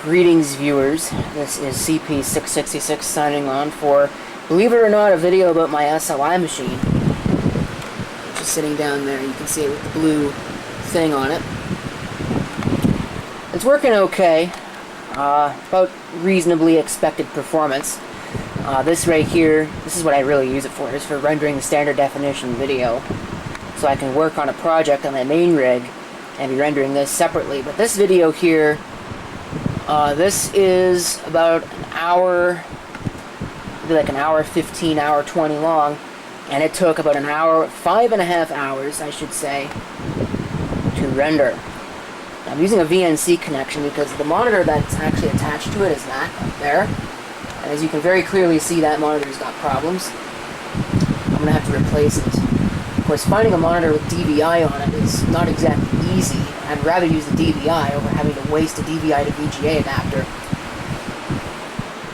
Greetings, viewers. This is CP666 signing on for, believe it or not, a video about my SLI machine. Just sitting down there, you can see it with the blue thing on it. It's working okay. About reasonably expected performance. This right here, this is what I really use it for, is for rendering the standard definition video. So I can work on a project on my main rig and be rendering this separately. But this video here, this is about an hour, maybe like an hour 15, hour 20 long, and it took about an hour, 5.5 hours, I should say, to render. I'm using a VNC connection because the monitor that's actually attached to it is that up there. And as you can very clearly see, that monitor's got problems. I'm going to have to replace it. Of course, finding a monitor with DVI on it is not exactly easy. I'd rather use the DVI over having to waste a DVI to VGA adapter.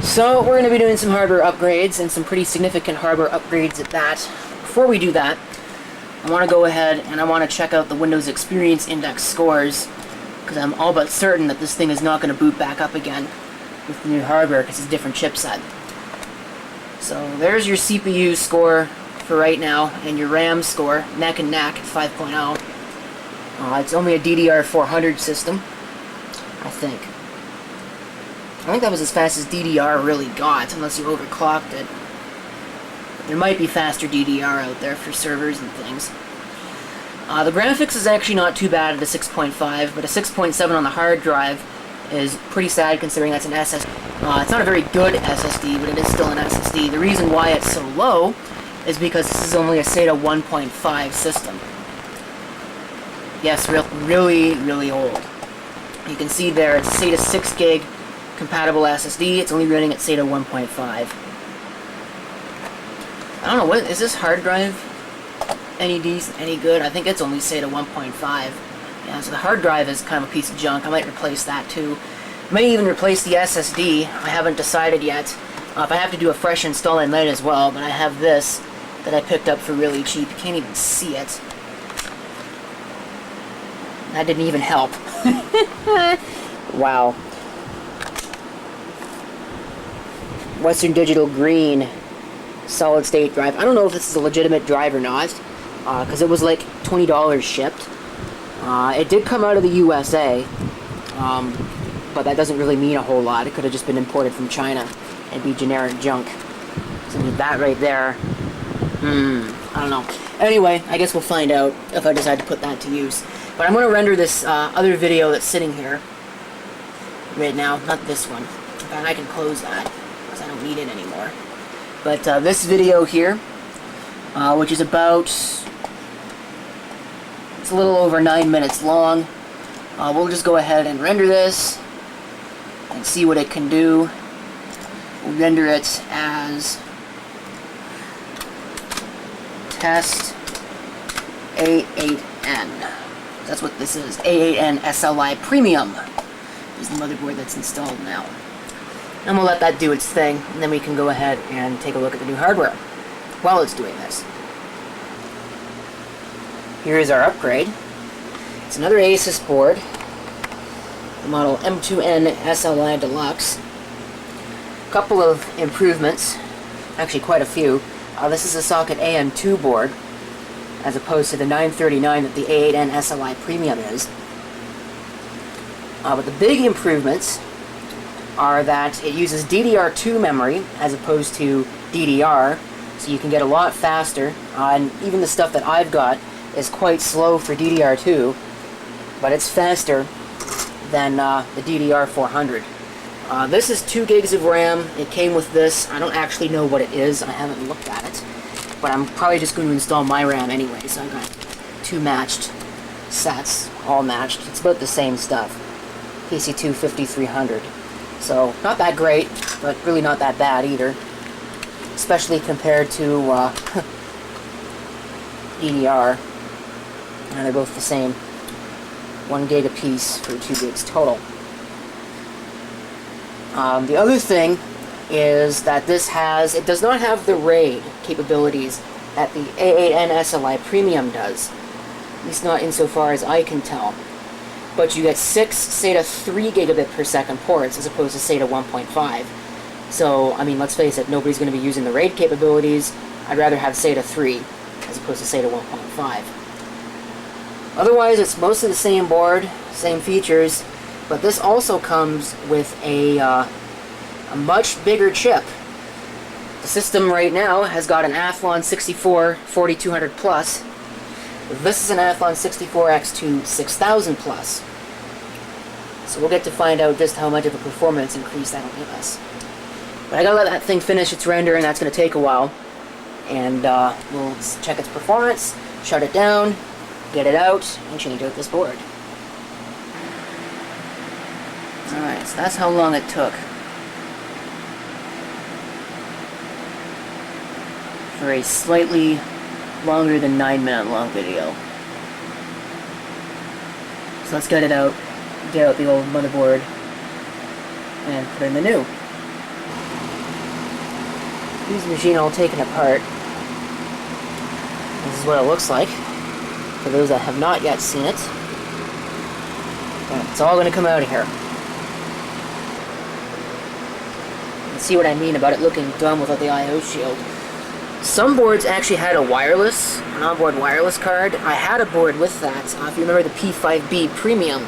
So we're going to be doing some hardware upgrades, and some pretty significant hardware upgrades at that. Before we do that, I want to go ahead and I want to check out the Windows Experience Index scores, because I'm all but certain that this thing is not going to boot back up again with the new hardware because it's a different chipset. So there's your CPU score for right now, and your RAM score, neck and neck at 5.0. It's only a DDR400 system, I think. I think that was as fast as DDR really got, unless you overclocked it. But there might be faster DDR out there for servers and things. The graphics is actually not too bad at a 6.5, but a 6.7 on the hard drive is pretty sad considering that's an SSD. It's not a very good SSD, but it is still an SSD. The reason why it's so low is because this is only a SATA 1.5 system. Yes, really old. You can see there it's a SATA 6 gig compatible SSD. It's only running at SATA 1.5. I don't know, what is this hard drive any decent, any good? I think it's only SATA 1.5. Yeah, so the hard drive is kind of a piece of junk. I might replace that too. I may even replace the SSD. I haven't decided yet. If I have to do a fresh install, I might as well, but I have this that I picked up for really cheap. You can't even see it. That didn't even help. Wow. Western Digital Green solid state drive. I don't know if this is a legitimate drive or not, because it was like $20 shipped. It did come out of the USA, but that doesn't really mean a whole lot. It could have just been imported from China and be generic junk. So that right there, I don't know. Anyway, I guess we'll find out if I decide to put that to use. But I'm going to render this other video that's sitting here right now, not this one. In fact, I can close that because I don't need it anymore. But this video here, which is about, it's a little over 9 minutes long. We'll just go ahead and render this and see what it can do. We'll render it as test A8N. That's what this is. A8N SLI Premium is the motherboard that's installed now. And we'll let that do its thing, and then we can go ahead and take a look at the new hardware while it's doing this. Here is our upgrade. It's another Asus board, the model M2N SLI Deluxe. A couple of improvements, actually quite a few. This is a socket AN2 board, as opposed to the 939 that the A8N SLI Premium is. But the big improvements are that it uses DDR2 memory as opposed to DDR, so you can get a lot faster, and even the stuff that I've got is quite slow for DDR2, but it's faster than the DDR400. This is 2 gigs of RAM. It came with this. I don't actually know what it is. I haven't looked at it, but I'm probably just going to install my RAM anyway, so I got 2 matched sets, all matched. It's about the same stuff. PC2 5300. So, not that great, but really not that bad either. Especially compared to DDR. And they're both the same. 1 gig a piece for 2 gigs total. The other thing is that this it does not have the RAID capabilities that the A8N SLI Premium does. At least not insofar as I can tell. but you get 6 SATA 3 gigabit per second ports as opposed to SATA 1.5. So, I mean, let's face it, nobody's going to be using the RAID capabilities. I'd rather have SATA 3 as opposed to SATA 1.5. Otherwise, it's mostly the same board, same features, but this also comes with a much bigger chip. The system right now has got an Athlon 64 4200 Plus. This is an Athlon 64X2 6000 Plus. So we'll get to find out just how much of a performance increase that'll give us. But I gotta let that thing finish its render, and that's gonna take a while. And we'll check its performance, shut it down, get it out, and change out this board. Alright, so that's how long it took for a slightly longer than 9-minute long video. So let's get it out, get out the old motherboard, and put in the new. Here's the machine all taken apart. This is what it looks like, for those that have not yet seen it. And it's all going to come out of here. You can see what I mean about it looking dumb without the I/O shield. Some boards actually had an onboard wireless card. I had a board with that. If you remember the P5B Premium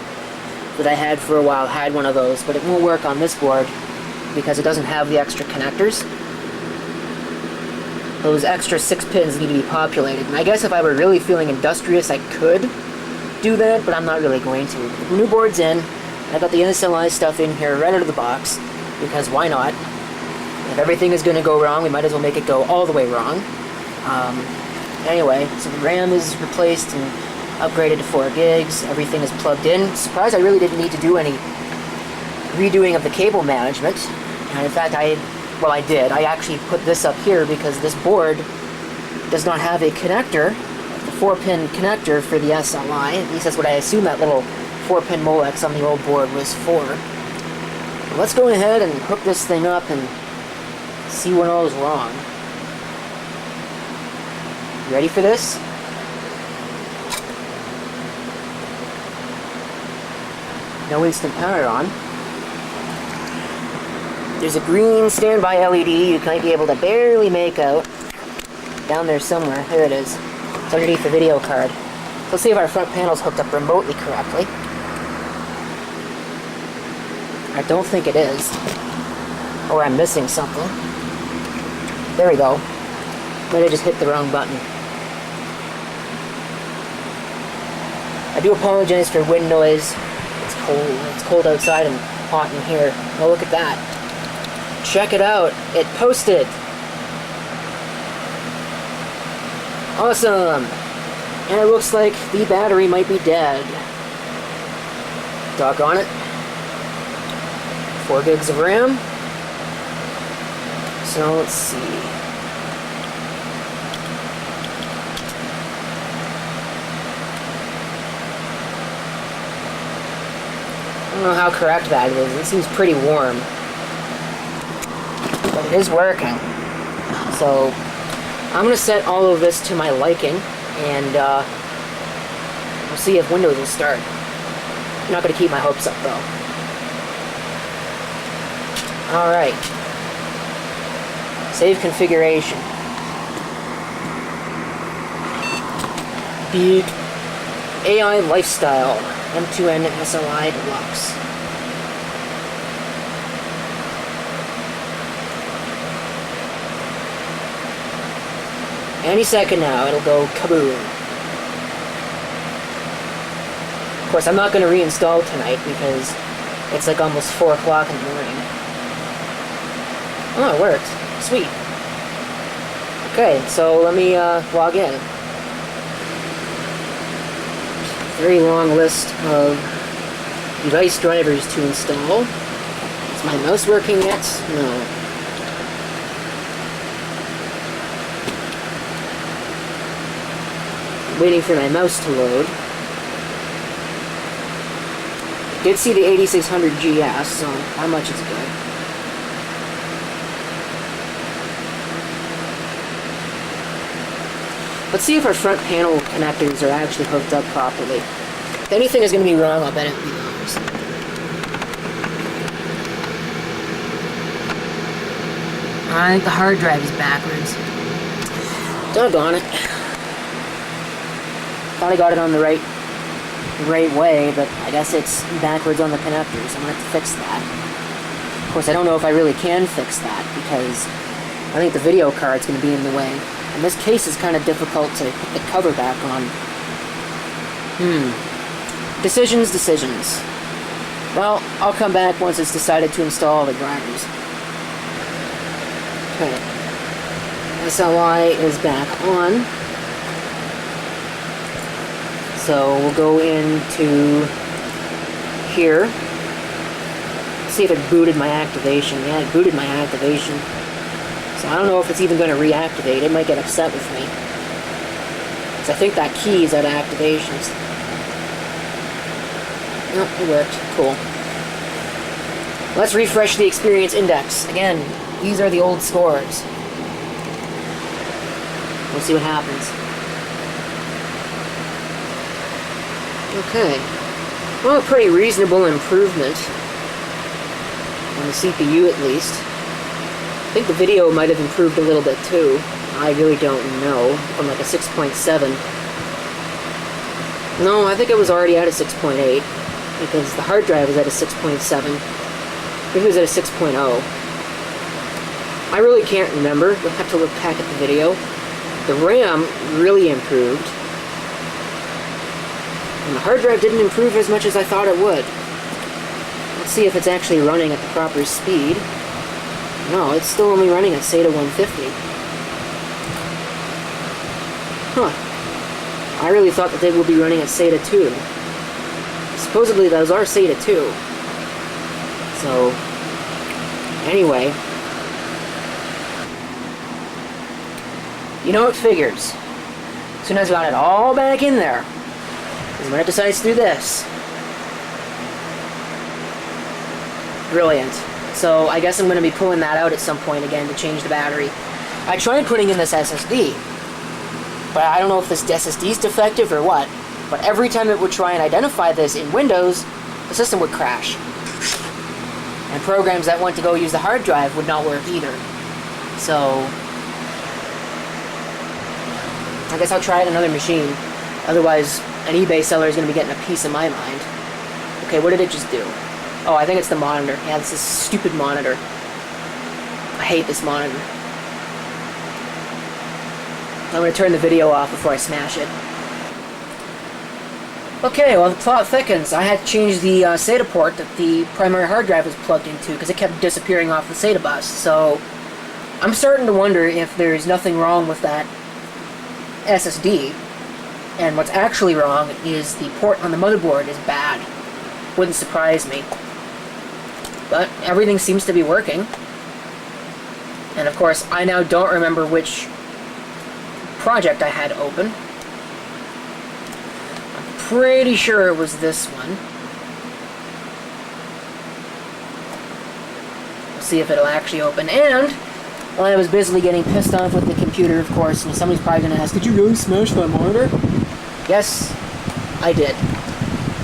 that I had for a while, had one of those, but it won't work on this board because it doesn't have the extra connectors. Those extra 6 pins need to be populated, and I guess if I were really feeling industrious, I could do that, but I'm not really going to. The new board's in. I got the SLI stuff in here right out of the box, because why not? If everything is going to go wrong, we might as well make it go all the way wrong. Anyway, so the RAM is replaced and upgraded to 4 gigs. Everything is plugged in. Surprised I really didn't need to do any redoing of the cable management. And in fact, I did. I actually put this up here because this board does not have a connector, the 4-pin connector for the SLI. At least that's what I assume that little 4-pin Molex on the old board was for. But let's go ahead and hook this thing up and see what all is wrong. You ready for this? No instant power on. There's a green standby LED you might be able to barely make out. Down there somewhere. There it is. It's underneath the video card. So let's see if our front panel's hooked up remotely correctly. I don't think it is. Or I'm missing something. There we go. Might have just hit the wrong button. I do apologize for wind noise. It's cold. It's cold outside and hot in here. Oh, look at that. Check it out. It posted. Awesome. And it looks like the battery might be dead. Doggone it. 4 gigs of RAM. So let's see. I don't know how correct that is. It seems pretty warm. But it is working. So I'm going to set all of this to my liking, and we'll see if Windows will start. I'm not going to keep my hopes up, though. Alright. Save configuration. Big AI Lifestyle M2N SLI Deluxe. Any second now, it'll go kaboom. Of course, I'm not going to reinstall tonight because it's like almost 4 o'clock in the morning. Oh, it worked. Sweet. Okay, so let me log in. Very long list of device drivers to install. Is my mouse working yet? No. Waiting for my mouse to load. Did see the 8600 GS, so how much is good. Let's see if our front panel connectors are actually hooked up properly. If anything is going to be wrong, I'll bet it will be those. I think the hard drive is backwards. Doggone it. Thought I got it on the right way, but I guess it's backwards on the connectors. I'm going to have to fix that. Of course, I don't know if I really can fix that, because I think the video card's going to be in the way. And this case is kind of difficult to put the cover back on. Decisions. Well, I'll come back once it's decided to install the drivers. Okay. SLI is back on. So we'll go into here. See if it booted my activation. Yeah, it booted my activation. So I don't know if it's even going to reactivate. It might get upset with me. So I think that key is out of activations. Nope, it worked. Cool. Let's refresh the experience index. Again, these are the old scores. We'll see what happens. Okay. Well, a pretty reasonable improvement. On the CPU at least. I think the video might have improved a little bit too. I really don't know. From like a 6.7. No, I think it was already at a 6.8. Because the hard drive was at a 6.7. Maybe it was at a 6.0. I really can't remember. You'll have to look back at the video. The RAM really improved. And the hard drive didn't improve as much as I thought it would. Let's see if it's actually running at the proper speed. No, it's still only running at SATA 150. Huh. I really thought that they would be running at SATA 2. Supposedly those are SATA 2. So, anyway. You know, it figures. As soon as I got it all back in there, is when it decides to do this. Brilliant. So I guess I'm going to be pulling that out at some point again to change the battery. I tried putting in this SSD, but I don't know if this SSD is defective or what. But every time it would try and identify this in Windows, the system would crash. And programs that went to go use the hard drive would not work either. So I guess I'll try it on another machine. Otherwise, an eBay seller is going to be getting a piece of my mind. Okay, what did it just do? Oh, I think it's the monitor. Yeah, this is a stupid monitor. I hate this monitor. I'm going to turn the video off before I smash it. Okay, well, the plot thickens. I had to change the SATA port that the primary hard drive was plugged into because it kept disappearing off the SATA bus. So I'm starting to wonder if there's nothing wrong with that SSD. And what's actually wrong is the port on the motherboard is bad. Wouldn't surprise me. But everything seems to be working. And of course, I now don't remember which project I had open. I'm pretty sure it was this one. We'll see if it'll actually open. And while I was busily getting pissed off with the computer, of course, and somebody's probably going to ask, did you really smash that monitor? Yes, I did.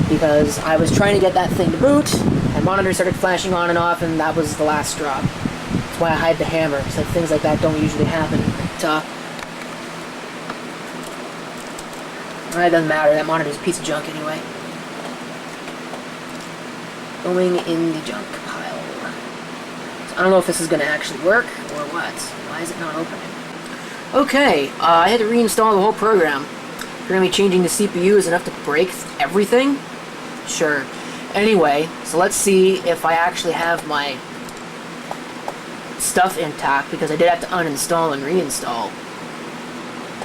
Because I was trying to get that thing to boot, and monitor started flashing on and off, and that was the last straw. That's why I hide the hammer, so things like that don't usually happen. But, it doesn't matter, that monitor's a piece of junk anyway. Going in the junk pile. So I don't know if this is going to actually work, or what. Why is it not opening? Okay, I had to reinstall the whole program. Apparently changing the CPU is enough to break everything? Sure. Anyway, so let's see if I actually have my stuff intact, because I did have to uninstall and reinstall.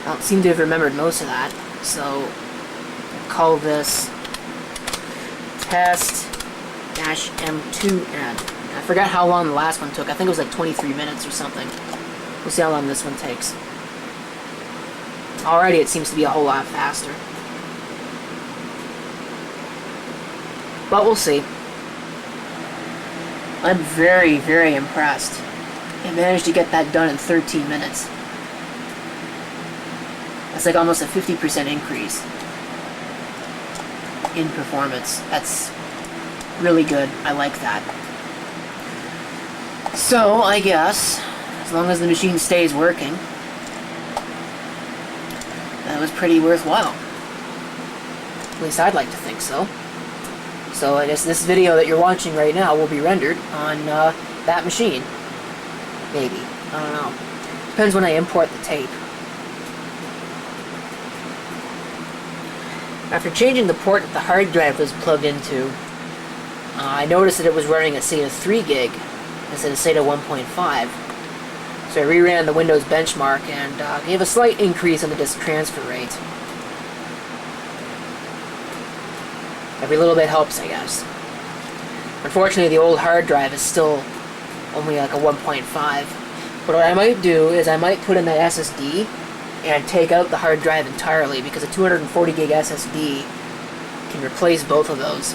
I don't seem to have remembered most of that. So, I'll call this test-m2n. I forgot how long the last one took. I think it was like 23 minutes or something. We'll see how long this one takes. Already it seems to be a whole lot faster. But we'll see. I'm very, very impressed. I managed to get that done in 13 minutes. That's like almost a 50% increase. in performance. That's really good. I like that. So, I guess, as long as the machine stays working, that was pretty worthwhile. At least I'd like to think so. So I guess this video that you're watching right now will be rendered on that machine. Maybe. I don't know. Depends when I import the tape. After changing the port that the hard drive was plugged into, I noticed that it was running at SATA 3 gig instead of SATA 1.5. So I reran the Windows benchmark and gave a slight increase on the disk transfer rate. Every little bit helps, I guess. Unfortunately, the old hard drive is still only like a 1.5. But what I might do is I might put in that SSD and take out the hard drive entirely, because a 240 gig SSD can replace both of those.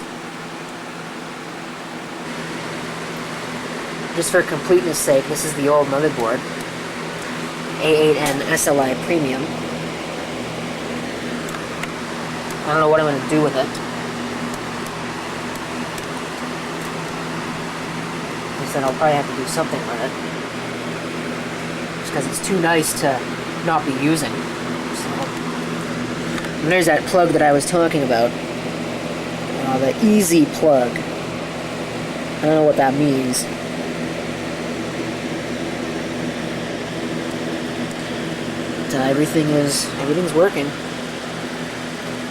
Just for completeness sake, this is the old motherboard. A8N SLI Premium. I don't know what I'm going to do with it. I said I'll probably have to do something with it. Just because it's too nice to not be using. So, and there's that plug that I was talking about. The easy plug. I don't know what that means. But, everything's working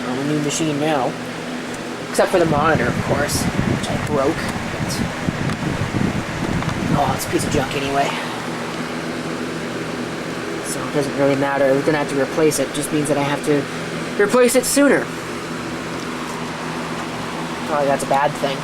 on the new machine now. Except for the monitor, of course, which I broke. Oh, it's a piece of junk anyway. So it doesn't really matter. We're going to have to replace it. It just means that I have to replace it sooner. Probably that's a bad thing.